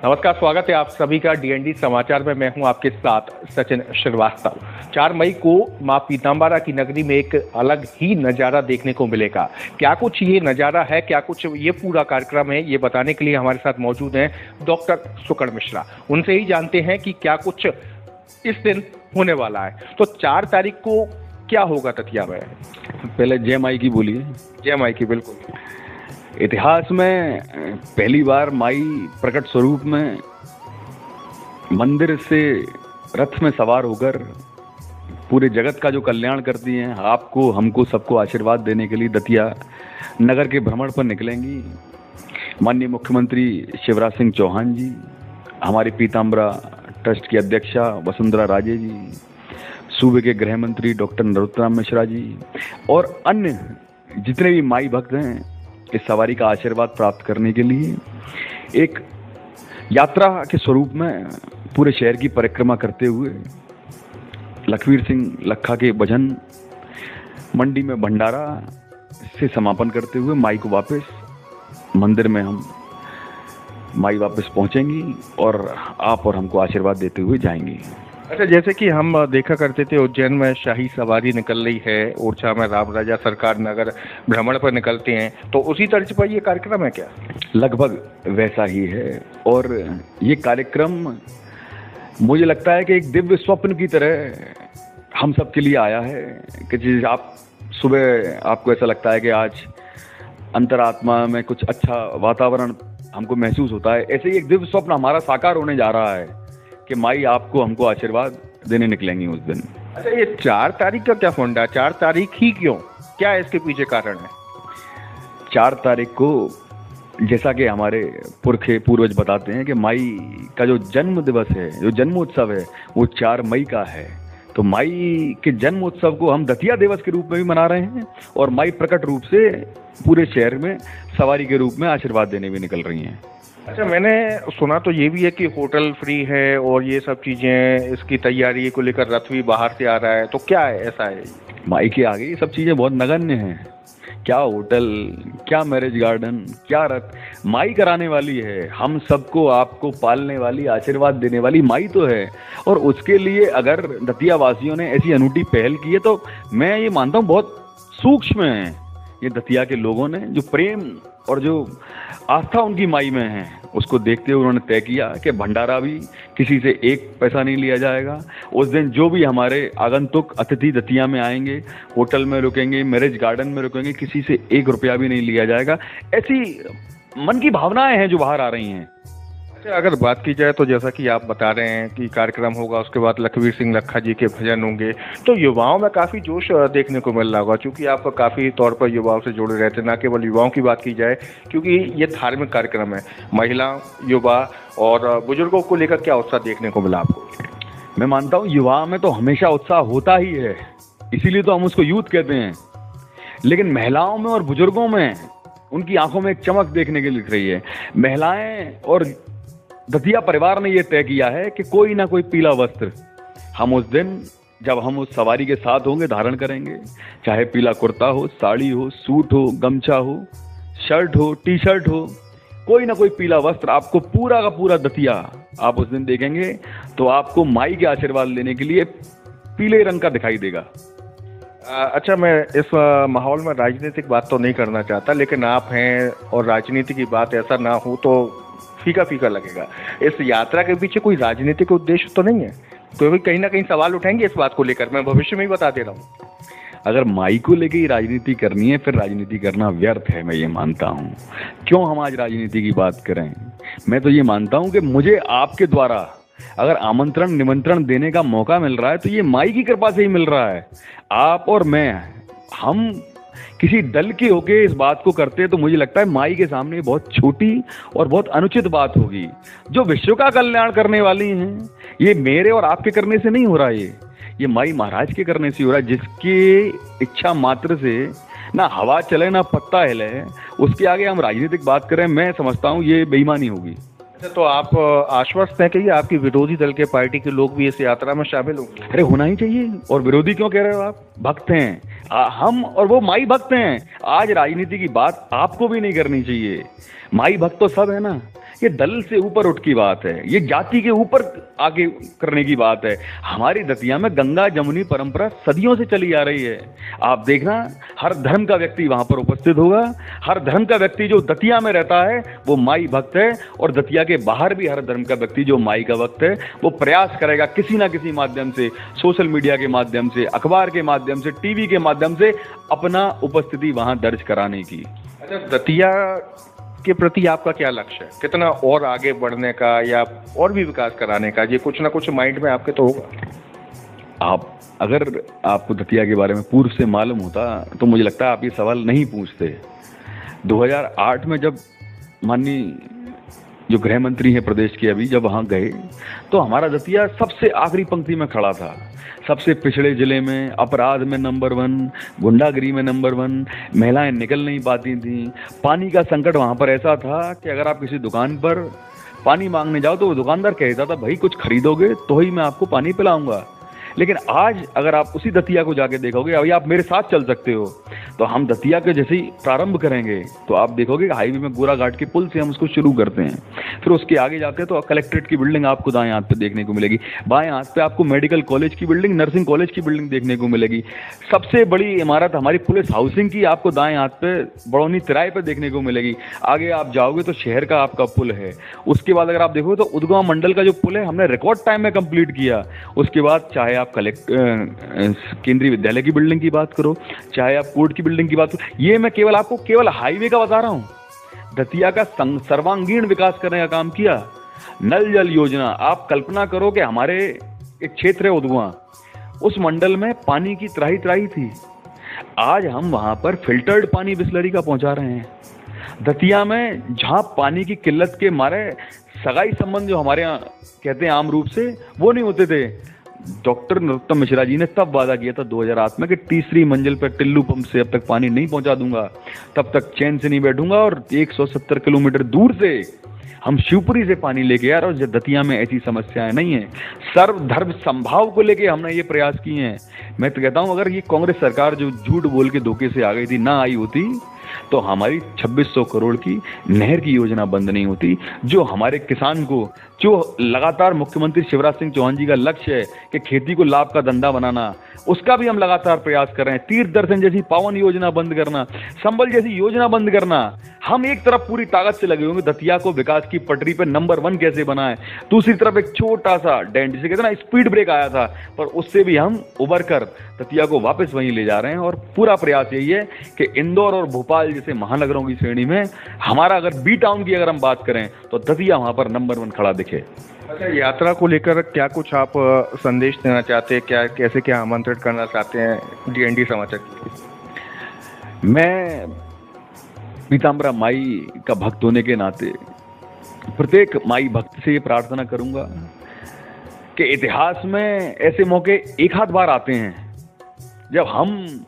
नमस्कार, स्वागत है आप सभी का डीएनडी समाचार में। मैं हूं आपके साथ सचिन श्रीवास्तव। 4 मई को मां पीताम्बरा की नगरी में एक अलग ही नज़ारा देखने को मिलेगा। क्या कुछ ये नज़ारा है, क्या कुछ ये पूरा कार्यक्रम है, ये बताने के लिए हमारे साथ मौजूद हैं डॉक्टर सुकर्ण मिश्रा। उनसे ही जानते हैं कि क्या कुछ इस दिन होने वाला है। तो 4 तारीख को क्या होगा दतिया में? पहले जय माई की बोलिए। जय माई की। बिल्कुल। इतिहास में पहली बार माई प्रकट स्वरूप में मंदिर से रथ में सवार होकर पूरे जगत का जो कल्याण करती हैं, आपको हमको सबको आशीर्वाद देने के लिए दतिया नगर के भ्रमण पर निकलेंगी। माननीय मुख्यमंत्री शिवराज सिंह चौहान जी, हमारी पीताम्बरा ट्रस्ट की अध्यक्षा वसुंधरा राजे जी, सूबे के गृह मंत्री डॉक्टर नरोत्तम मिश्रा जी और अन्य जितने भी माई भक्त हैं, इस सवारी का आशीर्वाद प्राप्त करने के लिए एक यात्रा के स्वरूप में पूरे शहर की परिक्रमा करते हुए लखवीर सिंह लखा के भजन मंडी में भंडारा से समापन करते हुए माई को वापस मंदिर में हम माई वापस पहुंचेंगी और आप और हमको आशीर्वाद देते हुए जाएंगी। अच्छा, जैसे कि हम देखा करते थे उज्जैन में शाही सवारी निकल रही है, ओरछा में राम राजा सरकार नगर भ्रमण पर निकलते हैं, तो उसी तर्ज पर ये कार्यक्रम है क्या? लगभग वैसा ही है। और ये कार्यक्रम मुझे लगता है कि एक दिव्य स्वप्न की तरह हम सब के लिए आया है कि आप सुबह आपको ऐसा लगता है कि आज अंतरात्मा में कुछ अच्छा वातावरण हमको महसूस होता है। ऐसे ही एक दिव्य स्वप्न हमारा साकार होने जा रहा है कि माई आपको हमको आशीर्वाद देने निकलेंगी उस दिन। अच्छा, ये 4 तारीख का क्या फंडा? 4 तारीख ही क्यों? क्या है इसके पीछे कारण है? 4 तारीख को जैसा कि हमारे पूर्वज बताते हैं कि माई का जो जन्म दिवस है, जो जन्मोत्सव है, वो 4 मई का है। तो माई के जन्म उत्सव को हम दतिया दिवस के रूप में भी मना रहे हैं और माई प्रकट रूप से पूरे शहर में सवारी के रूप में आशीर्वाद देने भी निकल रही हैं। अच्छा, मैंने सुना तो ये भी है कि होटल फ्री है और ये सब चीज़ें, इसकी तैयारी को लेकर रथ भी बाहर से आ रहा है, तो क्या है ऐसा है? माई के आगे ये सब चीज़ें बहुत नगण्य हैं। क्या होटल, क्या मैरिज गार्डन, क्या रथ, माई कराने वाली है। हम सबको आपको पालने वाली, आशीर्वाद देने वाली माई तो है। और उसके लिए अगर दतिया वासियों ने ऐसी अनूठी पहल की है तो मैं ये मानता हूँ बहुत सूक्ष्म है ये दतिया के लोगों ने, जो प्रेम और जो आस्था उनकी माई में है, उसको देखते हुए उन्होंने तय किया कि भंडारा भी किसी से 1 पैसा नहीं लिया जाएगा। उस दिन जो भी हमारे आगंतुक अतिथि दतिया में आएंगे, होटल में रुकेंगे, मैरिज गार्डन में रुकेंगे, किसी से 1 रुपया भी नहीं लिया जाएगा। ऐसी मन की भावनाएं हैं जो बाहर आ रही हैं। अच्छा, अगर बात की जाए तो जैसा कि आप बता रहे हैं कि कार्यक्रम होगा, उसके बाद लखवीर सिंह लखा जी के भजन होंगे, तो युवाओं में काफ़ी जोश देखने को मिल रहा होगा, क्योंकि आप काफ़ी तौर पर युवाओं से जुड़े रहते हैं। ना केवल युवाओं की बात की जाए, क्योंकि ये धार्मिक कार्यक्रम है, महिला, युवा और बुजुर्गों को लेकर क्या उत्साह देखने को मिला आपको? मैं मानता हूँ युवा में तो हमेशा उत्साह होता ही है, इसीलिए तो हम उसको यूथ कहते हैं। लेकिन महिलाओं में और बुजुर्गों में उनकी आंखों में एक चमक देखने के लिए दिख रही है। महिलाएं और दतिया परिवार ने यह तय किया है कि कोई ना कोई पीला वस्त्र हम उस दिन, जब हम उस सवारी के साथ होंगे, धारण करेंगे। चाहे पीला कुर्ता हो, साड़ी हो, सूट हो, गमछा हो, शर्ट हो, टी शर्ट हो, कोई ना कोई पीला वस्त्र आपको पूरा का पूरा दतिया आप उस दिन देखेंगे तो आपको माई के आशीर्वाद लेने के लिए पीले रंग का दिखाई देगा। अच्छा, मैं इस माहौल में राजनीतिक बात तो नहीं करना चाहता, लेकिन आप हैं और राजनीति की बात ऐसा ना हो तो फीका फीका लगेगा। इस यात्रा के पीछे कोई राजनीतिक उद्देश्य तो नहीं है? क्योंकि कहीं ना कहीं सवाल उठाएंगे इस बात को लेकर, मैं भविष्य में ही बता दे रहा हूँ। अगर माई को लेकर ही राजनीति करनी है, फिर राजनीति करना व्यर्थ है, मैं ये मानता हूँ। क्यों हम आज राजनीति की बात करें? मैं तो ये मानता हूँ कि मुझे आपके द्वारा अगर आमंत्रण निमंत्रण देने का मौका मिल रहा है तो ये माई की कृपा से ही मिल रहा है। आप और मैं, हम किसी दल के होके इस बात को करते हैं तो मुझे लगता है माई के सामने बहुत छोटी और बहुत अनुचित बात होगी। जो विश्व का कल्याण करने वाली हैं, ये मेरे और आपके करने से नहीं हो रहा है, ये माई महाराज के करने से हो रहा है, जिसकी इच्छा मात्र से ना हवा चले ना पत्ता हिले, उसके आगे हम राजनीतिक बात करें, मैं समझता हूँ ये बेईमानी होगी। तो आप आश्वस्त हैं कि आपकी विरोधी दल के पार्टी के लोग भी इस यात्रा में शामिल होंगे? अरे होना ही चाहिए। और विरोधी क्यों कह रहे हो आप? भक्त हैं हम और वो माई भक्त हैं। आज राजनीति की बात आपको भी नहीं करनी चाहिए। माई भक्त तो सब है ना। ये दल से ऊपर उठ की बात है, ये जाति के ऊपर आगे करने की बात है। हमारी दतिया में गंगा जमुनी परंपरा सदियों से चली आ रही है। आप देखना, हर धर्म का व्यक्ति वहां पर उपस्थित होगा। हर धर्म का व्यक्ति जो दतिया में रहता है वो माई भक्त है, और दतिया के बाहर भी हर धर्म का व्यक्ति जो माई का भक्त है वो प्रयास करेगा किसी ना किसी माध्यम से, सोशल मीडिया के माध्यम से, अखबार के माध्यम से, टीवी के माध्यम से अपना उपस्थिति वहां दर्ज कराने की। अच्छा, दतिया के प्रति आपका क्या लक्ष्य है? कितना और आगे बढ़ने का या और भी विकास कराने का, ये कुछ ना कुछ माइंड में आपके तो होगा। अगर आपको दतिया के बारे में पूर्व से मालूम होता तो मुझे लगता है आप ये सवाल नहीं पूछते। 2008 में जब माननीय जो गृह मंत्री हैं प्रदेश के अभी, जब वहाँ गए तो हमारा दतिया सबसे आखिरी पंक्ति में खड़ा था। सबसे पिछड़े जिले में, अपराध में नंबर 1, गुंडागिरी में नंबर 1, महिलाएं निकल नहीं पाती थीं। पानी का संकट वहाँ पर ऐसा था कि अगर आप किसी दुकान पर पानी मांगने जाओ तो वो दुकानदार कहता था, भाई कुछ खरीदोगे तो ही मैं आपको पानी पिलाऊंगा। लेकिन आज अगर आप उसी दतिया को जाके देखोगे, अभी आप मेरे साथ चल सकते हो, तो हम दतिया के जैसे ही प्रारंभ करेंगे तो आप देखोगे कि हाईवे में गोरा घाट के पुल से हम उसको शुरू करते हैं। फिर उसके आगे जाते हैं तो कलेक्ट्रेट की बिल्डिंग आपको दाएं हाथ पे देखने को मिलेगी, बाएं हाथ पे आपको मेडिकल कॉलेज की बिल्डिंग, नर्सिंग कॉलेज की बिल्डिंग देखने को मिलेगी। सबसे बड़ी इमारत हमारी पुलिस हाउसिंग की आपको दाएं हाथ पे बड़ौनी तिराए पे देखने को मिलेगी। आगे आप जाओगे तो शहर का आपका पुल है। उसके बाद अगर आप देखोगे तो उदगांव मंडल का जो पुल है हमने रिकॉर्ड टाइम में कंप्लीट किया। उसके बाद चाहे आप केंद्रीय विद्यालय की बिल्डिंग की बात करो, चाहे आप कोर्ट की बिल्डिंग की बात करो, ये मैं आपको केवल हाईवे का बता रहा हूं। दतिया का सर्वांगीण विकास करने का काम किया। नल जल योजना, आप कल्पना करो कि हमारे एक क्षेत्र है उदगांव, उस मंडल में पानी की त्राही त्राही थी। आज हम वहां पर फिल्टर्ड पानी बिसलरी का पहुंचा रहे हैं। दतिया में जहां पानी की किल्लत के मारे सगाई संबंध जो हमारे यहाँ कहते हैं आम रूप से, वो नहीं होते थे। डॉक्टर नरोत्तम मिश्रा जी ने तब वादा किया था 2008 में कि तीसरी मंजिल पर टिल्लू पंप से अब तक पानी नहीं पहुंचा दूंगा, तब तक चैन से नहीं बैठूंगा। और 170 किलोमीटर दूर से हम शिवपुरी से पानी लेके आ रहे हैं। और दतिया में ऐसी समस्याएं नहीं है। सर्वधर्म संभाव को लेके हमने ये प्रयास किए हैं। मैं तो कहता हूं, अगर ये कांग्रेस सरकार जो झूठ बोल के धोखे से आ गई थी, ना आई होती तो हमारी 2600 करोड़ की नहर की योजना बंद नहीं होती। जो हमारे किसान को, जो लगातार मुख्यमंत्री शिवराज सिंह चौहान जी का लक्ष्य है कि खेती को लाभ का धंधा बनाना, उसका भी हम लगातार प्रयास कर रहे हैं। तीर्थ दर्शन जैसी पावन योजना बंद करना, संबल जैसी योजना बंद करना, हम एक तरफ पूरी ताकत से लगे होंगे दतिया को विकास की पटरी पे नंबर 1 कैसे बनाएं, दूसरी तरफ एक छोटा सा डेंट, जिसे कहते हैं ना स्पीड ब्रेक आया था, पर उससे भी हम उबर कर दतिया को वापस वहीं ले जा रहे हैं। और पूरा प्रयास यही है कि इंदौर और भोपाल जैसे महानगरों की श्रेणी में हमारा अगर बी टाउन की अगर हम बात करें तो दतिया वहां पर नंबर 1 खड़ा दिखे। अच्छा, यात्रा को लेकर क्या कुछ आप संदेश देना चाहते हैं, क्या कैसे क्या आमंत्रित करना चाहते हैं डीएनडी समाचार की? मैं पीताम्बरा माई का भक्त होने के नाते प्रत्येक माई भक्त से ये प्रार्थना करूंगा कि इतिहास में ऐसे मौके एक आध बार आते हैं जब हम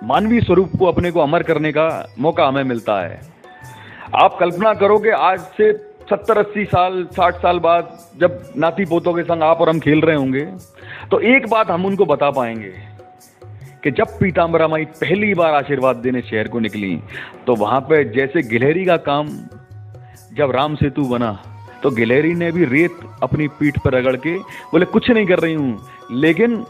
मानवीय स्वरूप को अपने को अमर करने का मौका हमें मिलता है। आप कल्पना करो कि आज से 70-80 साल 60 साल बाद जब नाती पोतों के संग आप और हम खेल रहे होंगे तो एक बात हम उनको बता पाएंगे कि जब पीताम्बरा माई पहली बार आशीर्वाद देने शहर को निकली तो वहां पे जैसे गिलहरी का काम जब राम सेतु बना तो गिलहरी ने भी रेत अपनी पीठ पर रगड़ के बोले कुछ नहीं कर रही हूं, लेकिन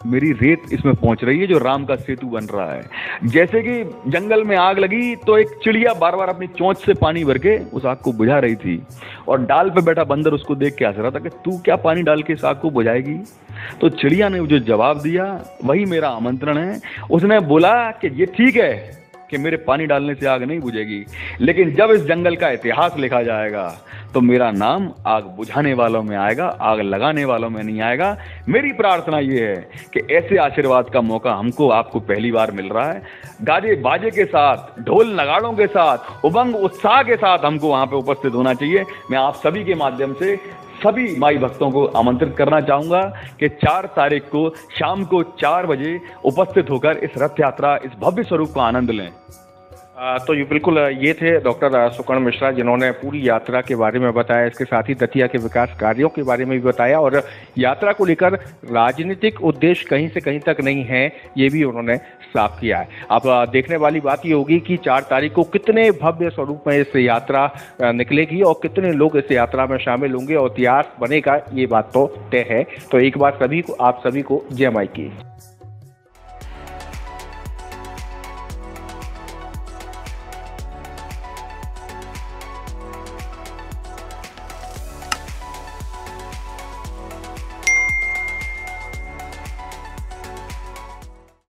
मेरी रेत इसमें पहुंच रही है जो राम का सेतु बन रहा है। जैसे कि जंगल में आग लगी तो एक चिड़िया बार बार अपनी चोंच से पानी भर के उस आग को बुझा रही थी और डाल पे बैठा बंदर उसको देख के हंस रहा था कि तू क्या पानी डाल के इस आग को बुझाएगी। तो चिड़िया ने जो जवाब दिया वही मेरा आमंत्रण है। उसने बोला कि ये ठीक है कि मेरे पानी डालने से आग नहीं बुझेगी, लेकिन जब इस जंगल का इतिहास लिखा जाएगा तो मेरा नाम आग बुझाने वालों में आएगा, आग लगाने वालों में नहीं आएगा। मेरी प्रार्थना ये है कि ऐसे आशीर्वाद का मौका हमको आपको पहली बार मिल रहा है। गाजे बाजे के साथ, ढोल नगाड़ों के साथ, उमंग उत्साह के साथ हमको वहां पे उपस्थित होना चाहिए। मैं आप सभी के माध्यम से सभी माई भक्तों को आमंत्रित करना चाहूंगा कि 4 तारीख को शाम को 4 बजे उपस्थित होकर इस रथ यात्रा, इस भव्य स्वरूप का आनंद लें। तो ये बिल्कुल ये थे डॉक्टर सुकर्ण मिश्रा, जिन्होंने पूरी यात्रा के बारे में बताया, इसके साथ ही दतिया के विकास कार्यों के बारे में भी बताया और यात्रा को लेकर राजनीतिक उद्देश्य कहीं से कहीं तक नहीं है, ये भी उन्होंने साफ किया है। अब देखने वाली बात ये होगी कि 4 तारीख को कितने भव्य स्वरूप में इस यात्रा निकलेगी और कितने लोग इस यात्रा में शामिल होंगे और इतिहास बनेगा, ये बात तो तय है। तो एक बार आप सभी को जय माई की।